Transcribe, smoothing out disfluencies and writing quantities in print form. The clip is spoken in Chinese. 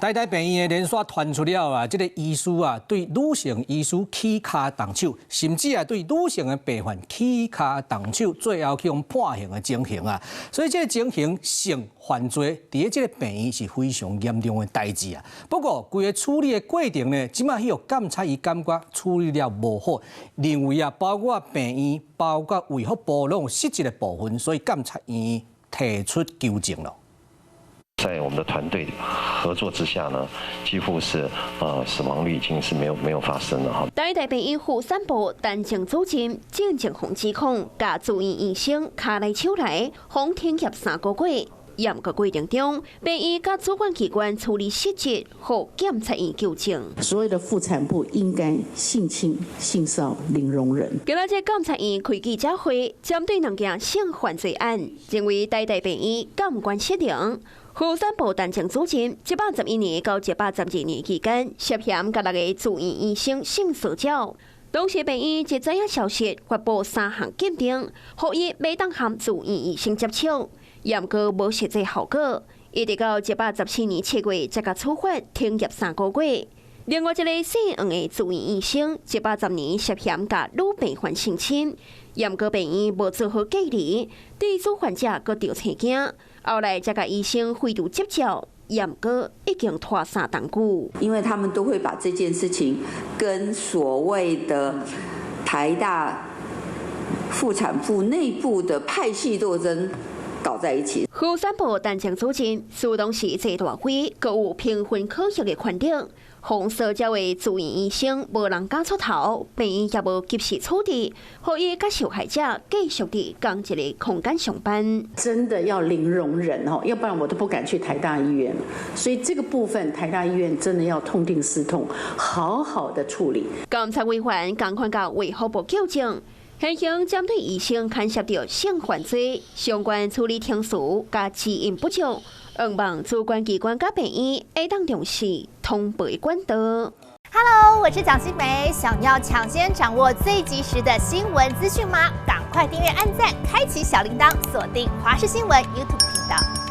台大病院的连续传出了啊，这个医师啊对女性医师起骹动手，甚至啊对女性的病患起骹动手，最后去用判刑的情形啊。所以这个情形性犯罪，伫这个病院是非常严重的代志啊。不过，规个处理的过程呢，即马迄个监察伊感觉处理了无好，认为啊，包括病院、包括卫福部拢有失职的部分，所以监察院提出纠正了。 在我们的团队合作之下呢，几乎是死亡率已经是没有发生了哈。台大病院妇产部单情组织郑正红指控，甲住院医生卡来手来，红停业3个月。严格规定中，病院甲主管机关处理失职，或检察院纠正。所有的妇产部应该性侵、性骚零容忍。今仔日检察院开记者会，针对两件性犯罪案，认为台大病院监管失灵。 妇产部单情组织111年到112年期间，涉嫌甲6个住院医生性骚扰。当时病院一知影消息，发布3项禁令，呼伊袂当和住院医生接触，严格无实际效果。一直到114年7月才甲处罚停业3个月。另外一个姓黄的住院医生，110年涉嫌甲女病患性侵，严格病院无做好隔离，对主患者搁调查惊。 后来才甲医生恢复接教，严格已经拖3冬久。因为他们都会把这件事情跟所谓的台大妇产部内部的派系斗争搞在一起。妇产部单情组织主动是这大会，各有平分可惜的权力。 红色这位住院医生无人敢出头，病院也无及时处理，互伊甲受害者继续伫同一个空间上班。真的要零容忍哦，要不然我都不敢去台大医院。所以这个部分，台大医院真的要痛定思痛，好好的处理。监察委员共款甲卫福部纠正，现行针对医生牵涉到性犯罪，相关处理程序甲指引不足。 望主管机关甲病院会当重视通报管道。Hello， 我是蒋欣梅。想要抢先掌握最及时的新闻资讯吗？赶快订阅、按赞、开启小铃铛，锁定华视新闻 YouTube 频道。